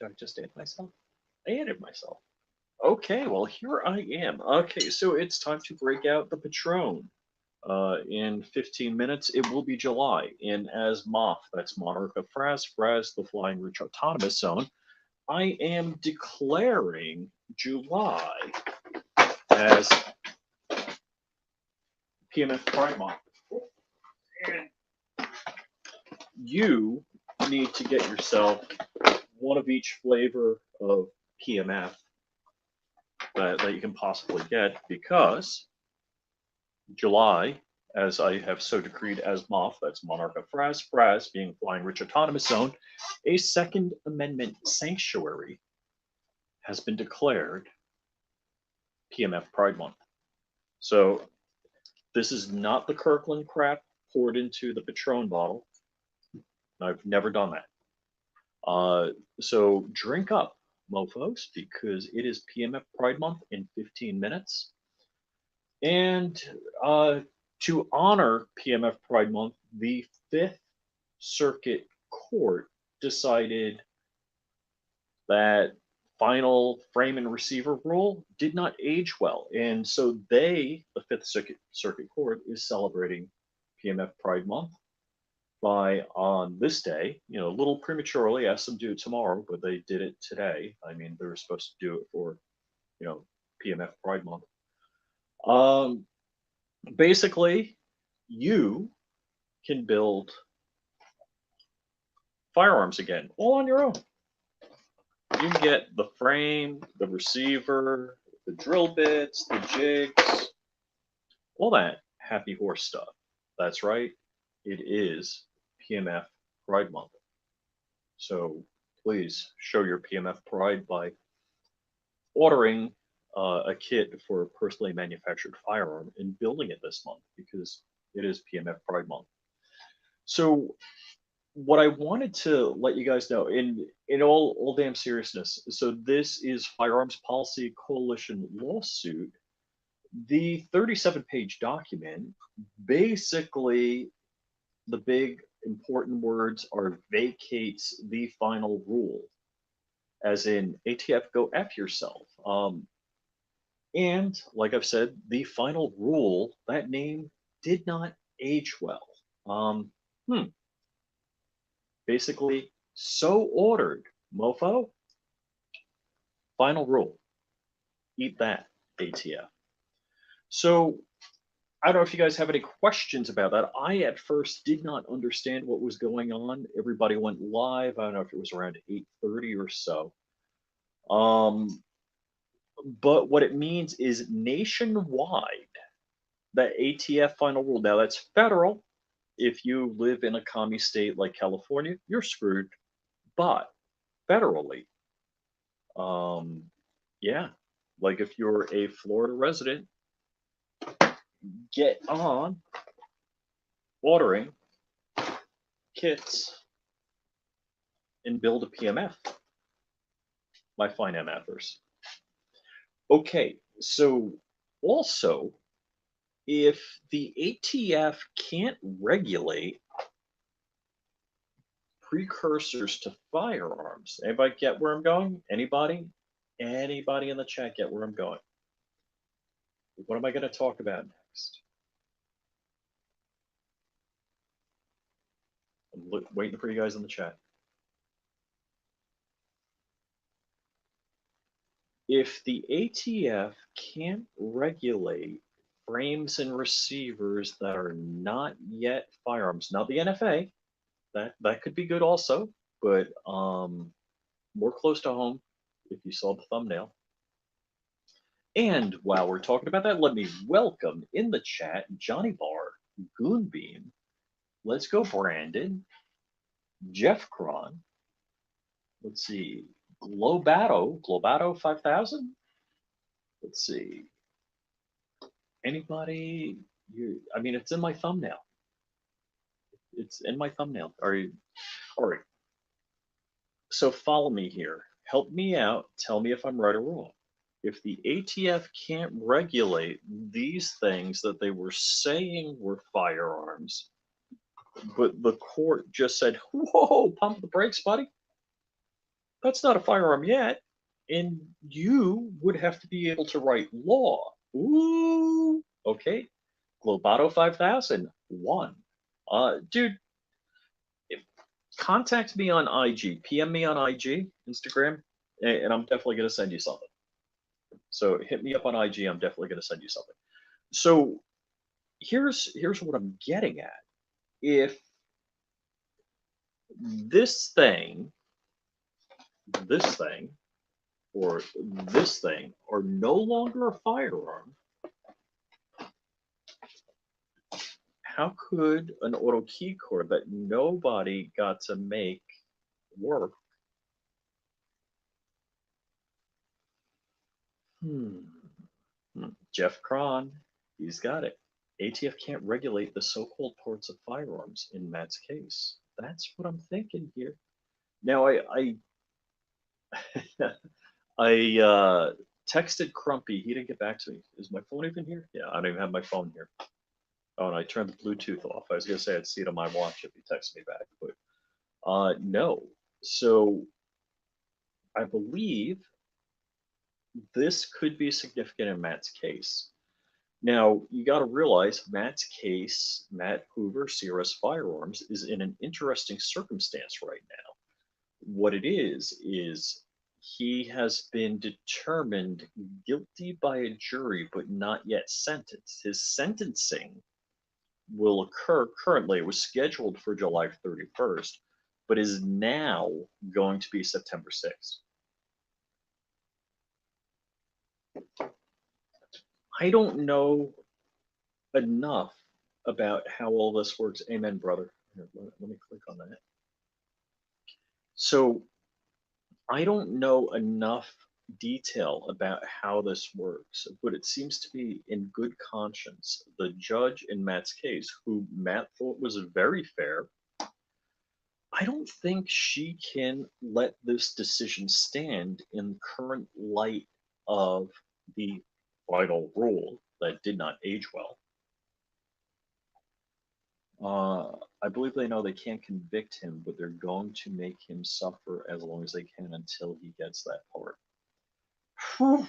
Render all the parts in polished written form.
Did I just add myself? I added myself. Okay, well, here I am. Okay, so it's time to break out the Patron. In 15 minutes, it will be July. And as Moth, that's Monarch of Fraz, the Flying Rich Autonomous Zone, I am declaring July as PMF Pride Month. And you need to get yourself one of each flavor of PMF that you can possibly get because July, as I have so decreed as Moth, that's Monarch of Fraz being Flying Rich Autonomous Zone, a Second Amendment sanctuary has been declared PMF Pride Month. So this is not the Kirkland crap poured into the Patron bottle. I've never done that. So drink up, mofos, because it is PMF Pride Month in 15 minutes. And to honor PMF Pride Month, the Fifth Circuit Court decided that final frame and receiver rule did not age well. And so the Fifth Circuit Court, is celebrating PMF Pride Month by on this day, a little prematurely, asked them to do it tomorrow, but they did it today. I mean, they were supposed to do it for, PMF Pride Month. Basically, you can build firearms again, all on your own. You can get the frame, the receiver, the drill bits, the jigs, all that happy horse stuff. That's right, it is PMF Pride Month. So please show your PMF pride by ordering a kit for a personally manufactured firearm and building it this month because it is PMF Pride Month. So what I wanted to let you guys know, in all damn seriousness, so this is Firearms Policy Coalition lawsuit. The 37-page document, basically, the big important words are vacates the final rule, as in ATF go F yourself. And like I've said, the final rule, that name did not age well. Basically, so ordered, mofo. Final rule. Eat that, ATF. So I don't know if you guys have any questions about that. I at first did not understand what was going on. Everybody went live. I don't know if it was around 8:30 or so. But what it means is nationwide, the ATF final rule. Now that's federal. If you live in a commie state like California, you're screwed. But federally, yeah, like if you're a Florida resident, get on ordering kits and build a PMF, my fine MFers. Okay, so also, if the ATF can't regulate precursors to firearms, anybody get where I'm going? Anybody? Anybody in the chat get where I'm going? What am I going to talk about next? I'm waiting for you guys in the chat. If the ATF can't regulate frames and receivers that are not yet firearms, now the NFA, that could be good also, but more close to home if you saw the thumbnail. And while we're talking about that, let me welcome in the chat Johnny Barr, Goonbeam, Let's Go Brandon, Jeff Cron, let's see, Globato 5000. Let's see. Anybody? I mean, it's in my thumbnail. It's in my thumbnail. Are you? All right. So follow me here. Help me out. Tell me if I'm right or wrong. If the ATF can't regulate these things that they were saying were firearms, but the court just said, "Whoa, pump the brakes, buddy." That's not a firearm yet. And you would have to be able to write law. Ooh, okay. Globato 5000, one. Dude, if, contact me on IG, PM me on IG, Instagram, and I'm definitely going to send you something. So hit me up on IG. I'm definitely going to send you something. So here's what I'm getting at. If this thing, this thing, or this thing are no longer a firearm, how could an auto key cord that nobody got to make work? Hmm. Jeff Cron, he's got it. ATF can't regulate the so-called ports of firearms in Matt's case. That's what I'm thinking here. Now, I texted Crumpy. He didn't get back to me. Is my phone even here? Yeah, I don't even have my phone here. Oh, and I turned the Bluetooth off. I was gonna say I'd see it on my watch if he texts me back, but no. So I believe this could be significant in Matt's case. Now, you got to realize Matt's case, Matt Hoover, CRS Firearms, is in an interesting circumstance right now. What it is he has been determined guilty by a jury, but not yet sentenced. His sentencing will occur currently, it was scheduled for July 31st, but is now going to be September 6th. I don't know enough about how all this works. Amen, brother. Here, let me click on that. So I don't know enough detail about how this works, but it seems to be in good conscience. The judge in Matt's case, who Matt thought was very fair, I don't think she can let this decision stand in the current light of the final rule that did not age well. I believe they know they can't convict him, but they're going to make him suffer as long as they can until he gets that part. Whew.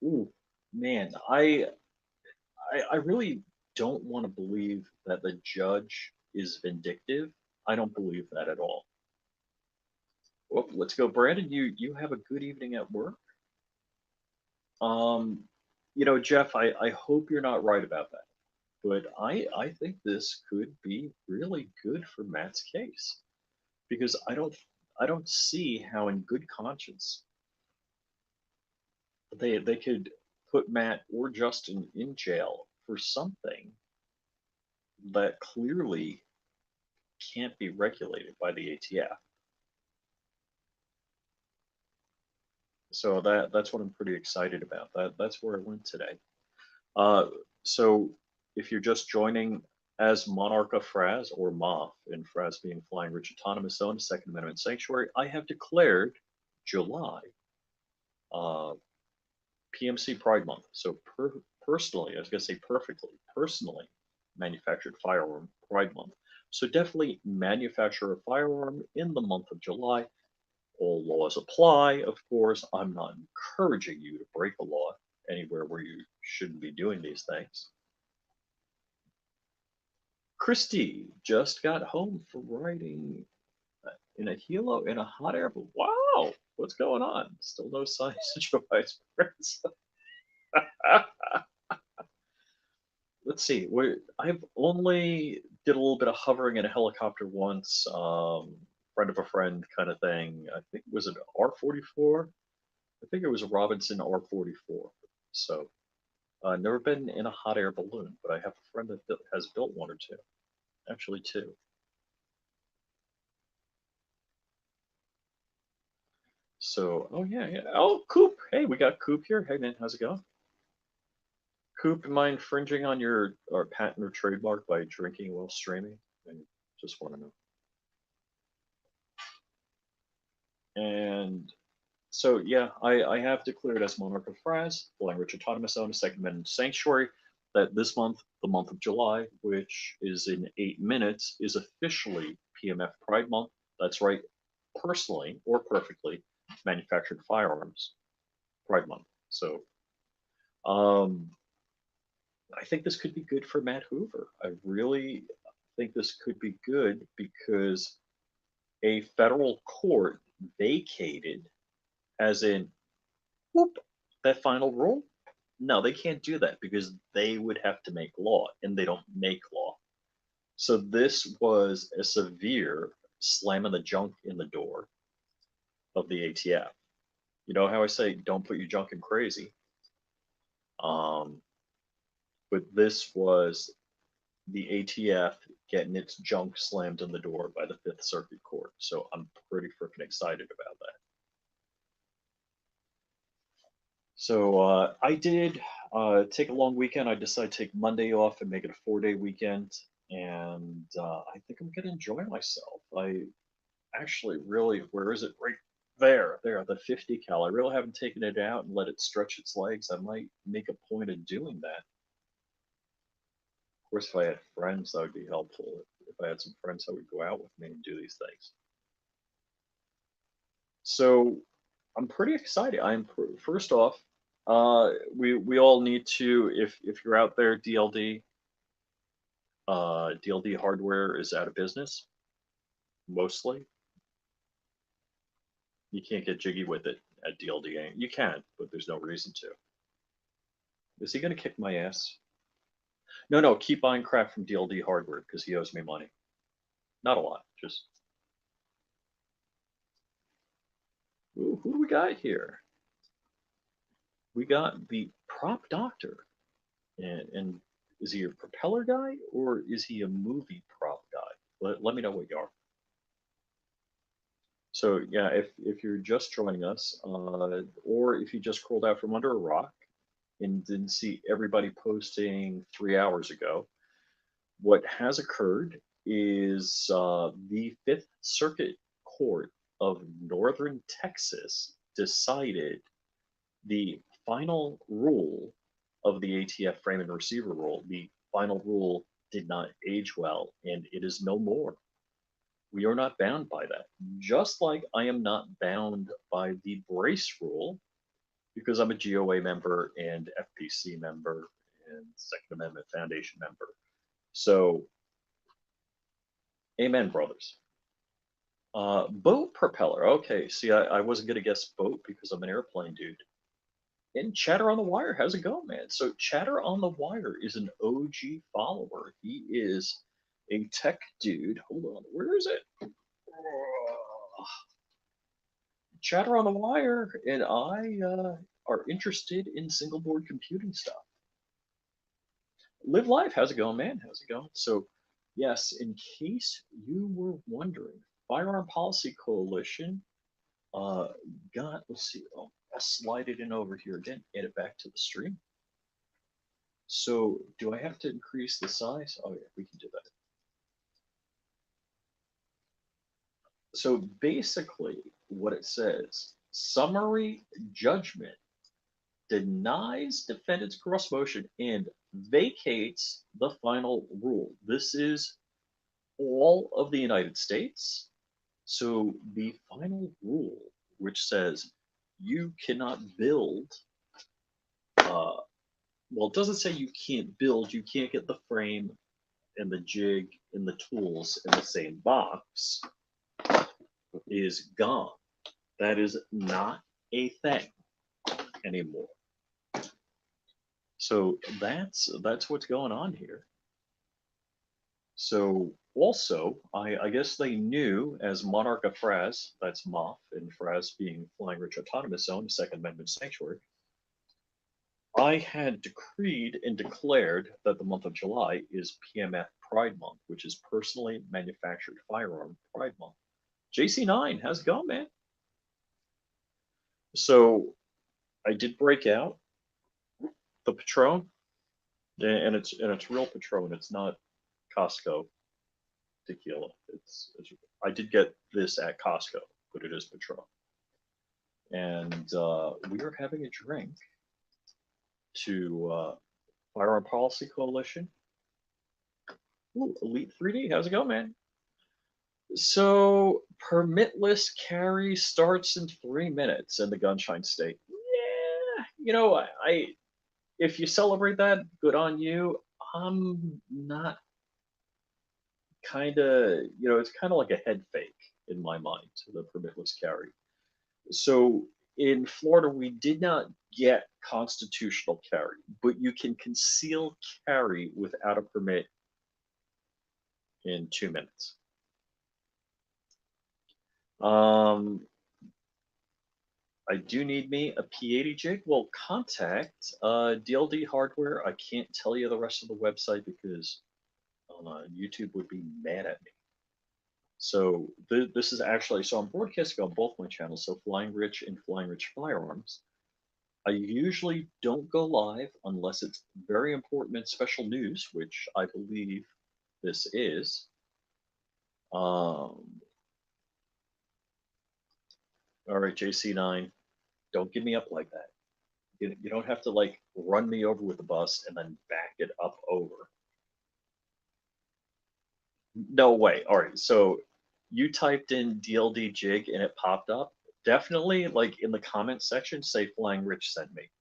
Ooh, man, I really don't want to believe that the judge is vindictive. I don't believe that at all. Well, let's go, Brandon. You have a good evening at work. Um, Jeff, I hope you're not right about that, but I think this could be really good for Matt's case because I don't see how in good conscience they could put Matt or Justin in jail for something that clearly can't be regulated by the ATF. So that's what I'm pretty excited about. That's where I went today. Uh, so if you're just joining as Monarch of Fraz or Moth, in Fraz being Flying Rich Autonomous Zone, Second Amendment Sanctuary, I have declared July PMC Pride Month. So personally, I was going to say perfectly, personally manufactured firearm Pride Month. So definitely manufacture a firearm in the month of July. All laws apply, of course. I'm not encouraging you to break a law anywhere where you shouldn't be doing these things. Christy just got home from riding in a helo in a hot air balloon. Wow, what's going on? Still no signs of Joy's prince. Let's see. I've only did a little bit of hovering in a helicopter once. Friend of a friend kind of thing. I think was it R44. I think it was a Robinson R44. So never been in a hot air balloon, but I have a friend that has built one or two. Actually, two. So, oh yeah, yeah. Oh, Coop. Hey, we got Coop here. Hey man, how's it going? Coop, am I infringing on your or patent or trademark by drinking while streaming? I just want to know. And so yeah, I have declared as Monarch of Fraz, Flying Rich Autonomous Zone, Second Amendment Sanctuary, that this month, the month of July, which is in 8 minutes, is officially PMF Pride Month. That's right, personally or perfectly, manufactured firearms Pride Month. So I think this could be good for Matt Hoover. I really think this could be good because a federal court vacated, as in, whoop, that final rule. No, they can't do that because they would have to make law, and they don't make law. So this was a severe slam of the junk in the door of the ATF. You know how I say, don't put your junk in crazy. But this was the ATF getting its junk slammed in the door by the Fifth Circuit Court. So I'm pretty freaking excited about that. So I did take a long weekend. I decided to take Monday off and make it a 4-day weekend. And I think I'm going to enjoy myself. I actually really, where is it? Right there, the 50 cal. I really haven't taken it out and let it stretch its legs. I might make a point of doing that. Of course, if I had friends, that would be helpful. If I had some friends that would go out with me and do these things. So I'm pretty excited. First off, we all need to, if you're out there, DLD hardware is out of business mostly. You can't get jiggy with it at DLD. You can, but there's no reason to. Is he gonna kick my ass? No, keep buying crap from DLD hardware because he owes me money. Not a lot, just. Ooh, who do we got here? We got the prop doctor. And is he a propeller guy or is he a movie prop guy? Let me know what you are. So yeah, if you're just joining us, or if you just crawled out from under a rock and didn't see everybody posting 3 hours ago, what has occurred is the Fifth Circuit Court of Northern Texas decided the final rule of the ATF frame and receiver rule. The final rule did not age well, and it is no more. We are not bound by that. Just like I am not bound by the brace rule because I'm a GOA member and FPC member and Second Amendment Foundation member. So, amen, brothers. Boat propeller. Okay, see, I wasn't going to guess boat because I'm an airplane dude. And Chatter on the Wire, how's it going, man? So Chatter on the Wire is an OG follower. He is a tech dude. Hold on, where is it? Chatter on the Wire and I are interested in single board computing stuff. Live Life, how's it going, man? How's it going? So, yes, in case you were wondering, Firearm Policy Coalition let's see, I'll slide it in over here again, add it back to the stream. So, do I have to increase the size? Oh, yeah, we can do that. So, basically, what it says summary judgment denies defendant's cross motion and vacates the final rule. This is all of the United States. So the final rule, which says you cannot build, well, it doesn't say you can't build, you can't get the frame and the jig and the tools in the same box, is gone. That is not a thing anymore. So that's what's going on here. So also, I guess they knew as Monarch of Fraz, that's MOF, and Fraz being Flying Rich Autonomous Zone, Second Amendment Sanctuary, I had decreed and declared that the month of July is PMF Pride Month, which is Personally Manufactured Firearm Pride Month. JC9, how's it going, man? So I did break out the Patron, and it's real Patron. It's not Costco tequila. It's I did get this at Costco, but it is Patron. And we are having a drink to Firearm Policy Coalition. Ooh, Elite 3D, how's it going, man? So permitless carry starts in 3 minutes in the Gunshine State. Yeah, if you celebrate that, good on you. I'm not kind of, it's kind of like a head fake in my mind, the permitless carry. So in Florida, we did not get constitutional carry, but you can conceal carry without a permit in 2 minutes. Um, I do need me a P80 jig. Well, contact DLD Hardware. I can't tell you the rest of the website because YouTube would be mad at me. So this is actually, so I'm broadcasting on both my channels, so Flying Rich and Flying Rich Firearms. I usually don't go live unless it's very important and special news, which I believe this is. Um, all right, JC9, don't give me up like that. You don't have to like run me over with the bus and then back it up over. No way. All right, so you typed in DLD jig and it popped up. Definitely, like in the comment section, say Flying Rich sent me.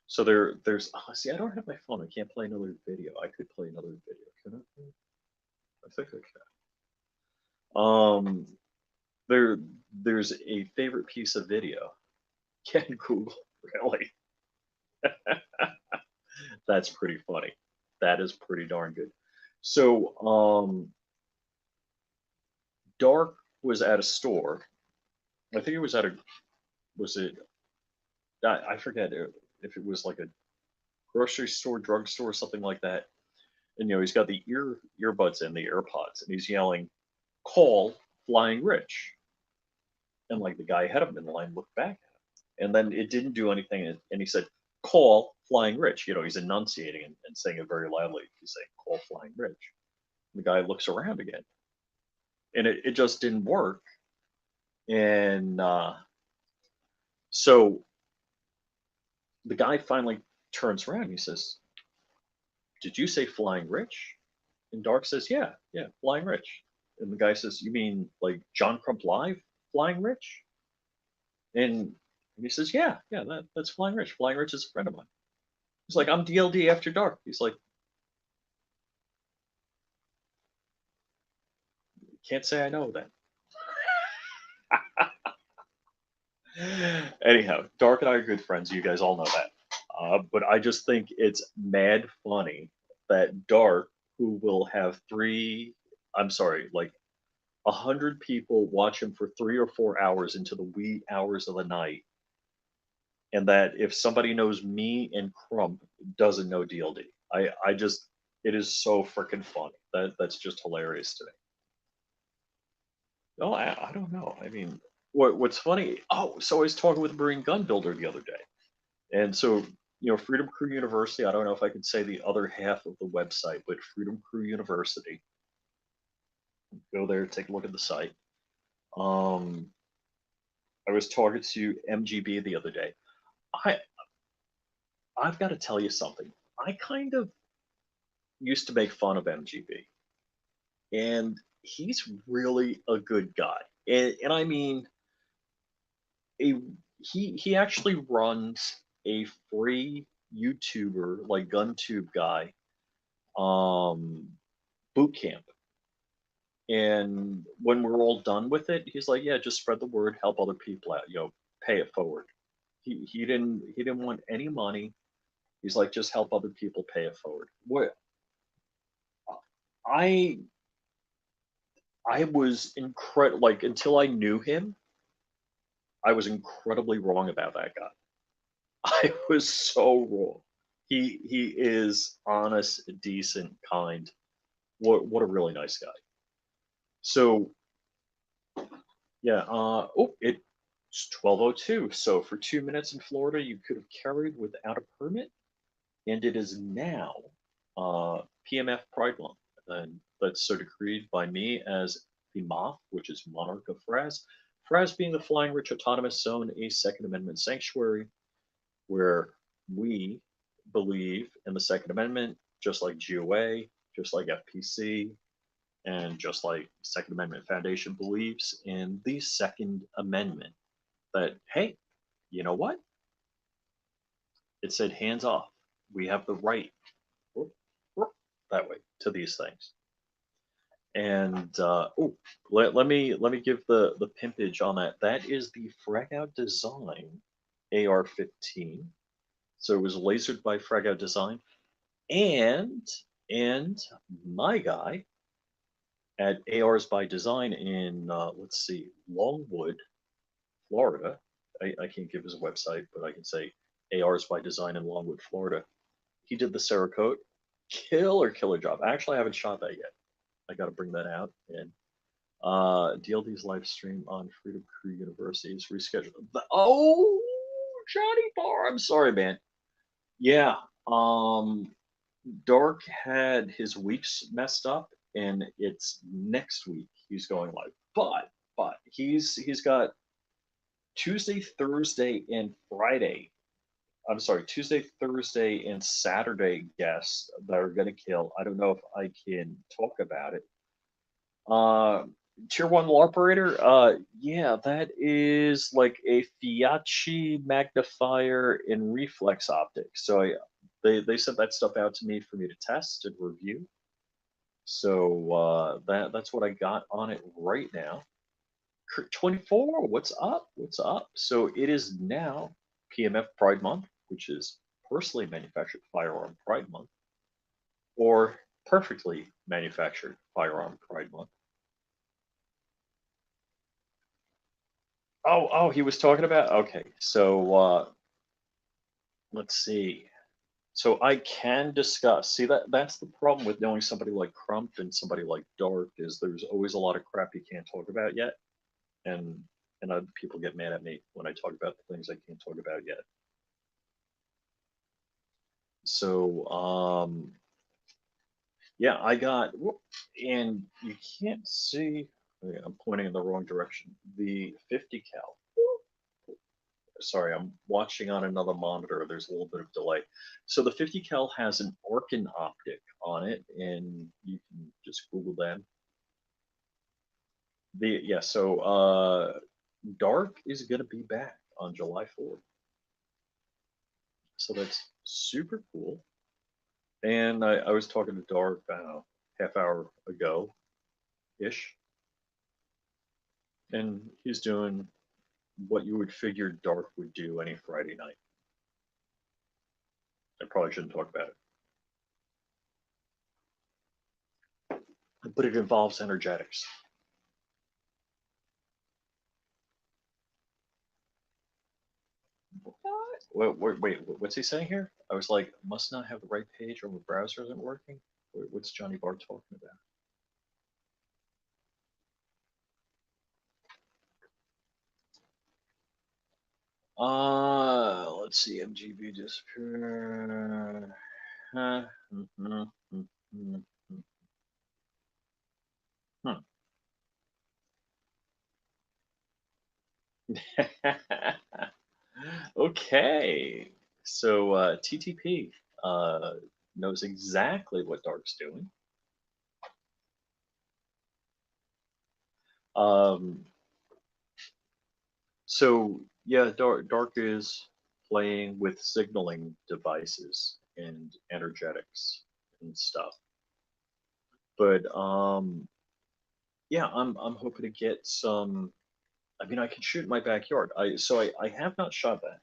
So there's see, I don't have my phone. I can't play another video. I could play another video. Can I? I think I can. There's a favorite piece of video. Can Google really? That's pretty funny. That is pretty darn good. So Dark was at a store. I think it was at a was it I forget if it was like a grocery store, drugstore, something like that. And he's got the earbuds in, the AirPods, and he's yelling, "Call Flying Rich!" And like the guy ahead of him in the line looked back at him, and then it didn't do anything, and he said, "Call Flying Rich." He's enunciating and saying it very loudly. He's saying, "Call Flying Rich." And the guy looks around again, and it just didn't work. And so the guy finally turns around and he says, "Did you say Flying Rich?" And Dark says, "Yeah, yeah, Flying Rich." And the guy says, "You mean like John Crump Live, Flying Rich?" And he says, "Yeah, yeah, that's Flying Rich. Flying Rich is a friend of mine." He's like, "I'm DLD After Dark." He's like, "Can't say I know that." Anyhow, Dark and I are good friends. You guys all know that. But I just think it's mad funny that Dark, who will have like 100 people watch him for 3 or 4 hours into the wee hours of the night, and that if somebody knows me and Crump doesn't know DLD. I just it is so freaking funny. That's just hilarious to me. No, I don't know. I mean, what's funny? Oh, so I was talking with a Marine gun builder the other day, and so Freedom Crew University. I don't know if I could say the other half of the website, but Freedom Crew University. Go there, take a look at the site. Um, I was talking to MGB the other day. I I've got to tell you something. I kind of used to make fun of MGB, and he's really a good guy. And I mean, a he actually runs a free YouTuber like GunTube guy um boot camp. And when we're all done with it, he's like, "Yeah, just spread the word, help other people out, pay it forward." He didn't want any money. He's like, "Just help other people, pay it forward." What I I was incredible, like until I knew him, I was incredibly wrong about that guy. I was so wrong. He is honest, decent, kind. What a really nice guy. So yeah, it's 12:02. So for 2 minutes in Florida, you could have carried without a permit, and it is now PMF Pride Month, and that's so decreed by me as the Moth, which is Monarch of Fraz. Fraz being the Flying Rich Autonomous Zone, a Second Amendment sanctuary where we believe in the Second Amendment, just like GOA, just like FPC. And just like Second Amendment Foundation believes in the Second Amendment, that, hey, you know what? It said hands off. We have the right that way to these things. And let me give the pimpage on that. That is the Frag Out Design AR-15. So it was lasered by Frag Out Design, and and my guy at ARs by Design in let's see, Longwood, Florida. I can't give his website, but I can say ARs by Design in Longwood, Florida. He did the Cerakote. Killer job. Actually, I haven't shot that yet. I got to bring that out. And DLD's live stream on Freedom Crew University is rescheduled. Oh, Johnny Barr. I'm sorry, man. Yeah. Dark had his weeks messed up, and it's next week he's going live. But he's got Tuesday, Thursday, and Friday. I'm sorry, Tuesday, Thursday, and Saturday guests that are gonna kill. I don't know if I can talk about it. Uh, Tier one operator. Yeah, that is like a Fiat magnifier in reflex optics. So they sent that stuff out to me for me to test and review. So that's what I got on it right now. 24, what's up? What's up? So it is now PMF Pride Month, which is personally manufactured firearm Pride Month, or perfectly manufactured firearm Pride Month. Oh, he was talking about. Okay, so let's see. So I can discuss. See, that's the problem with knowing somebody like Crump and somebody like Dark, is there's always a lot of crap you can't talk about yet, and other people get mad at me when I talk about the things I can't talk about yet. So yeah, I got, and you can't see. I'm pointing in the wrong direction. The 50 cal. Sorry, I'm watching on another monitor. There's a little bit of delay. So the 50 cal has an Orkin optic on it, and you can just Google that. So Dark is gonna be back on July 4th. So that's super cool. And I was talking to Dark, I don't know, half hour ago ish, and he's doing what you would figure Dark would do any Friday night. I probably shouldn't talk about it, but it involves energetics. Wait, what's he saying here? I was like, must not have the right page, or my browser isn't working. What's Johnny Barr talking about? Let's see, MGB disappear. Okay, so TTP knows exactly what Dark's doing. So yeah, Dark is playing with signaling devices and energetics and stuff. But yeah, I'm hoping to get some. I mean, I can shoot in my backyard. I have not shot that.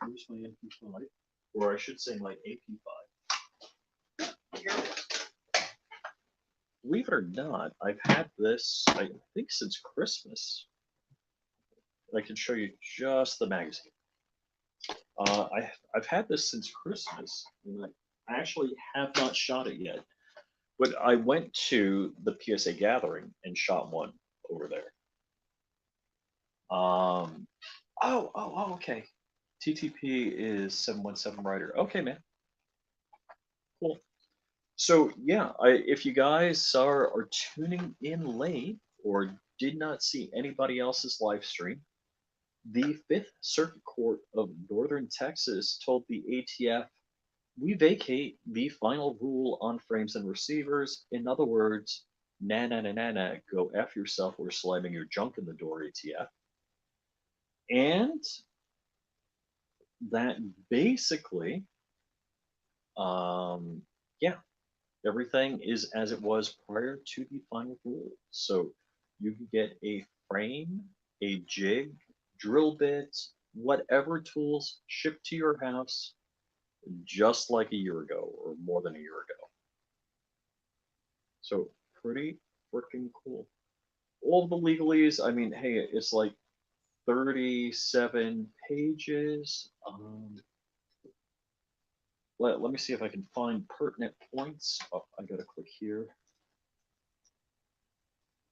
Where's my MP5? Or I should say my AP5. Here it is. Believe it or not, I've had this, I think, since Christmas. I can show you just the magazine. I've had this since Christmas, and I actually have not shot it yet. But I went to the PSA gathering and shot one over there. Okay. TTP is 717 Rider. Okay, man. Cool. So yeah, if you guys are tuning in late or did not see anybody else's live stream, the Fifth Circuit Court of Northern Texas told the ATF, we vacate the final rule on frames and receivers. In other words, nah, go F yourself, we're slamming your junk in the door, ATF. And that basically, yeah, everything is as it was prior to the final rule. So you can get a frame, a jig, drill bits, whatever tools shipped to your house just like a year ago or more than a year ago. So pretty freaking cool. All the legalese, I mean, hey, it's like 37 pages. Let me see if I can find pertinent points. Oh, I gotta click here.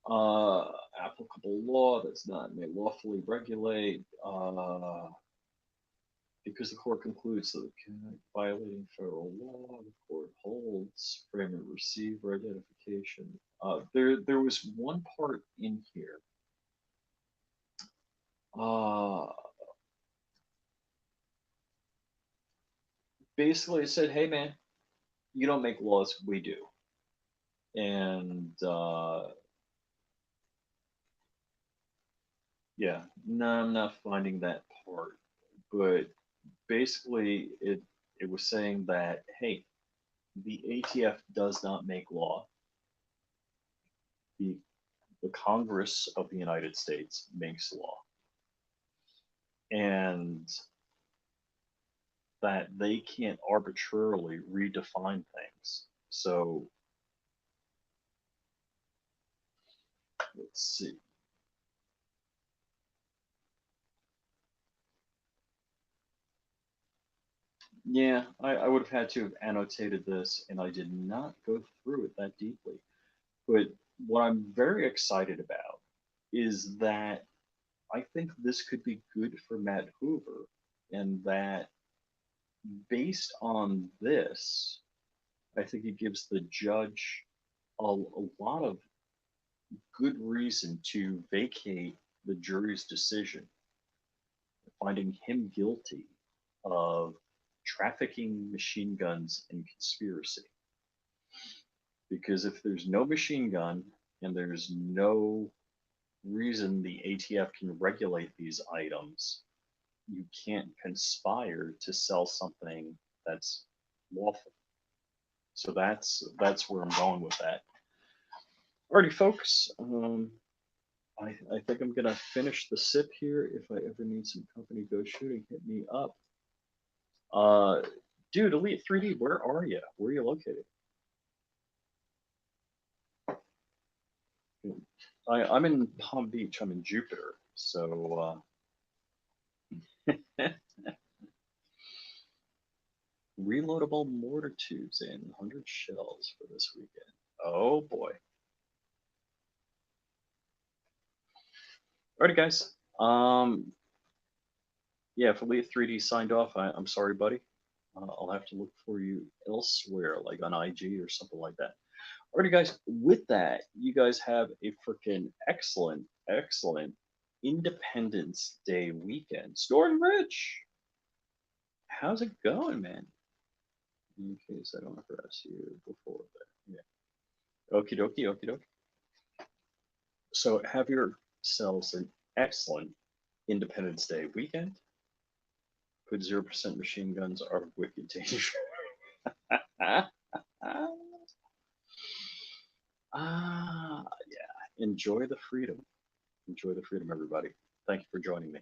Applicable law that's not may lawfully regulate. Because the court concludes that violating federal law, the court holds frame and receiver identification. There was one part in here. Basically, it said, "Hey, man, you don't make laws, we do," and yeah, no, I'm not finding that part, but basically, it was saying that, hey, the ATF does not make law. The Congress of the United States makes law. And that they can't arbitrarily redefine things. So let's see. Yeah, I would have had to have annotated this, and I did not go through it that deeply. But what I'm very excited about is that I think this could be good for Matt Hoover, and that based on this, I think it gives the judge a lot of good reason to vacate the jury's decision, finding him guilty of trafficking machine guns and conspiracy. Because if there's no machine gun and there's no reason the ATF can regulate these items, you can't conspire to sell something that's lawful. So that's where I'm going with that. Alrighty, folks. I think I'm gonna finish the sip here. If I ever need some company go shooting, hit me up. Dude, Elite 3D, where are you? Where are you located? I'm in Palm Beach. I'm in Jupiter. So reloadable mortar tubes and 100 shells for this weekend. Oh boy. Alrighty, guys. Yeah, if Elite 3D signed off, I'm sorry, buddy. I'll have to look for you elsewhere, like on IG or something like that. Alrighty, guys. With that, you guys have a freaking excellent Independence Day weekend. Story Rich, how's it going, man? In case I don't harass you before that. Yeah. Okie dokie, okie dokie. So have yourselves an excellent Independence Day weekend. Put 0% machine guns are wicked dangerous. Yeah. Enjoy the freedom. Enjoy the freedom, everybody. Thank you for joining me.